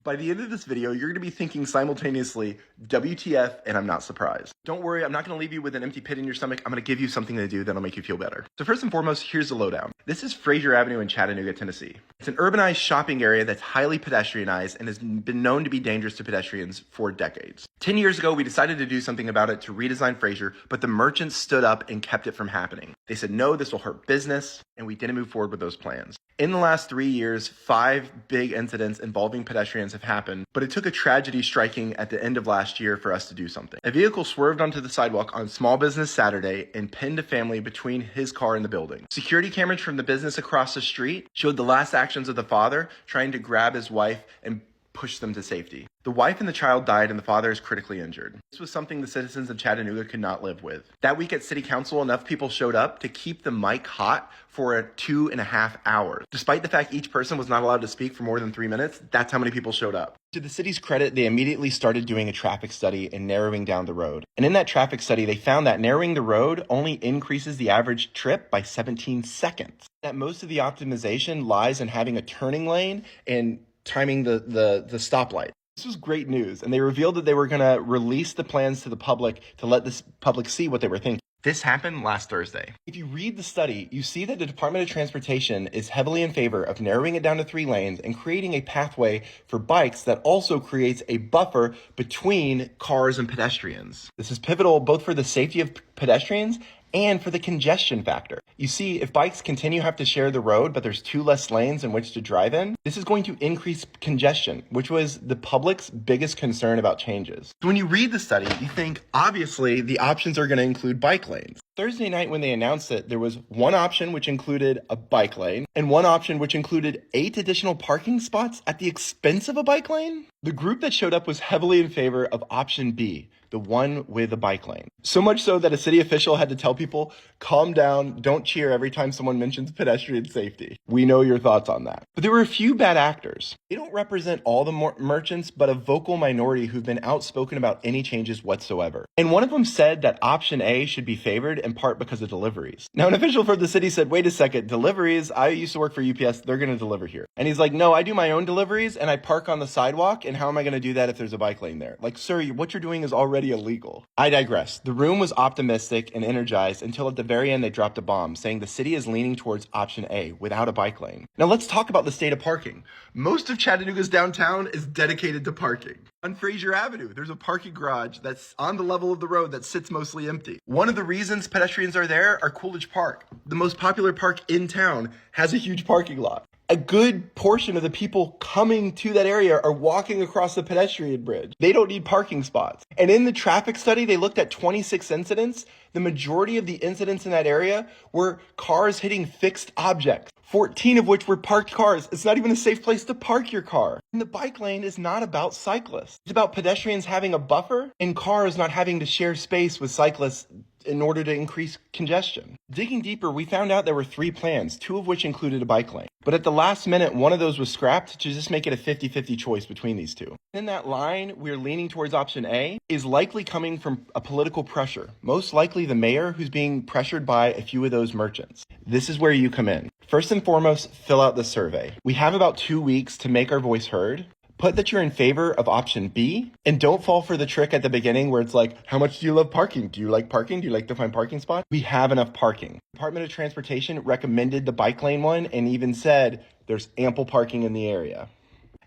By the end of this video, you're going to be thinking simultaneously, WTF, and I'm not surprised. Don't worry, I'm not going to leave you with an empty pit in your stomach. I'm going to give you something to do that'll make you feel better. So first and foremost, here's the lowdown. This is Frazier Avenue in Chattanooga, Tennessee. It's an urbanized shopping area that's highly pedestrianized and has been known to be dangerous to pedestrians for decades. 10 years ago, we decided to do something about it to redesign Frazier, but the merchants stood up and kept it from happening. They said, no, this will hurt business, and we didn't move forward with those plans. In the last 3 years, 5 big incidents involving pedestrians have happened, but it took a tragedy striking at the end of last year for us to do something. A vehicle swerved onto the sidewalk on Small Business Saturday and pinned a family between his car and the building. Security cameras from the business across the street showed the last actions of the father trying to grab his wife and push them to safety. The wife and the child died and the father is critically injured. This was something the citizens of Chattanooga could not live with. That week at City Council, enough people showed up to keep the mic hot for 2.5 hours. Despite the fact each person was not allowed to speak for more than 3 minutes, that's how many people showed up. To the city's credit, they immediately started doing a traffic study and narrowing down the road. And in that traffic study, they found that narrowing the road only increases the average trip by 17 seconds. That most of the optimization lies in having a turning lane and timing the stoplight. This was great news, and they revealed that they were going to release the plans to the public to let this public see what they were thinking. This happened last Thursday. If you read the study, you see that the Department of Transportation is heavily in favor of narrowing it down to 3 lanes and creating a pathway for bikes that also creates a buffer between cars and pedestrians. This is pivotal both for the safety of pedestrians and for the congestion factor. You see, if bikes continue to have to share the road, but there's 2 less lanes in which to drive in, this is going to increase congestion, which was the public's biggest concern about changes. So when you read the study, you think, obviously, the options are going to include bike lanes. Thursday night when they announced it, there was one option which included a bike lane and one option which included 8 additional parking spots at the expense of a bike lane. The group that showed up was heavily in favor of option B, the one with a bike lane. So much so that a city official had to tell people, calm down, don't cheer every time someone mentions pedestrian safety. We know your thoughts on that. But there were a few bad actors. They don't represent all the merchants, but a vocal minority who've been outspoken about any changes whatsoever. And one of them said that option A should be favored in part because of deliveries. Now, an official for the city said, wait a second, deliveries? I used to work for UPS, they're gonna deliver here. And he's like, no, I do my own deliveries and I park on the sidewalk, and how am I gonna do that if there's a bike lane there? Like, sir, what you're doing is already illegal. I digress. The room was optimistic and energized until at the very end they dropped a bomb, saying the city is leaning towards option A, without a bike lane. Now let's talk about the state of parking. Most of Chattanooga's downtown is dedicated to parking. On Frazier Avenue, there's a parking garage that's on the level of the road that sits mostly empty. One of the reasons pedestrians are there are Coolidge Park. The most popular park in town has a huge parking lot. A good portion of the people coming to that area are walking across the pedestrian bridge. They don't need parking spots. And in the traffic study, they looked at 26 incidents. The majority of the incidents in that area were cars hitting fixed objects, 14 of which were parked cars. It's not even a safe place to park your car. And the bike lane is not about cyclists. It's about pedestrians having a buffer and cars not having to share space with cyclists in order to increase congestion. Digging deeper, we found out there were 3 plans, 2 of which included a bike lane. But at the last minute, one of those was scrapped to just make it a 50-50 choice between these 2. In that line, we're leaning towards option A, is likely coming from a political pressure, most likely the mayor who's being pressured by a few of those merchants. This is where you come in. First and foremost, fill out the survey. We have about 2 weeks to make our voice heard. Put that you're in favor of option B, and don't fall for the trick at the beginning where it's like, how much do you love parking? Do you like parking? Do you like to find parking spots? We have enough parking. Department of Transportation recommended the bike lane one and even said there's ample parking in the area.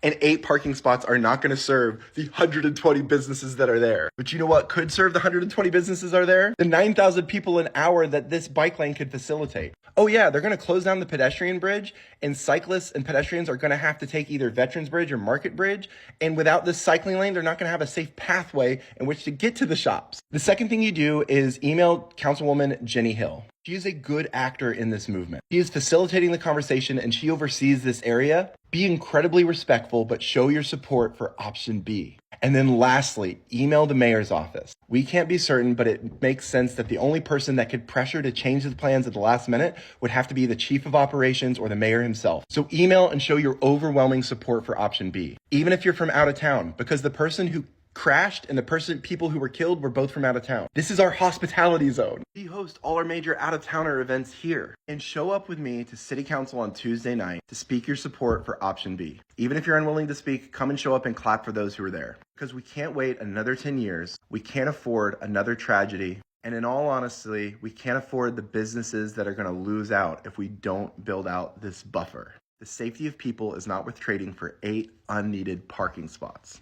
And 8 parking spots are not going to serve the 120 businesses that are there. But you know what could serve the 120 businesses are there? The 9,000 people an hour that this bike lane could facilitate. Oh yeah, they're going to close down the pedestrian bridge, and cyclists and pedestrians are going to have to take either Veterans Bridge or Market Bridge. And without this cycling lane, they're not going to have a safe pathway in which to get to the shops. The second thing you do is email Councilwoman Jenny Hill. She is a good actor in this movement. She is facilitating the conversation and she oversees this area. Be incredibly respectful, but show your support for option B. And then lastly, email the mayor's office. We can't be certain, but it makes sense that the only person that could pressure to change the plans at the last minute would have to be the chief of operations or the mayor himself. So email and show your overwhelming support for option B, even if you're from out of town, because the person who crashed and the people who were killed were both from out of town. This is our hospitality zone. We host all our major out-of-towner events here. And show up with me to City Council on Tuesday night to speak your support for option B. Even if you're unwilling to speak, come and show up and clap for those who are there. Because we can't wait another 10 years. We can't afford another tragedy. And in all honesty, we can't afford the businesses that are going to lose out if we don't build out this buffer. The safety of people is not worth trading for 8 unneeded parking spots.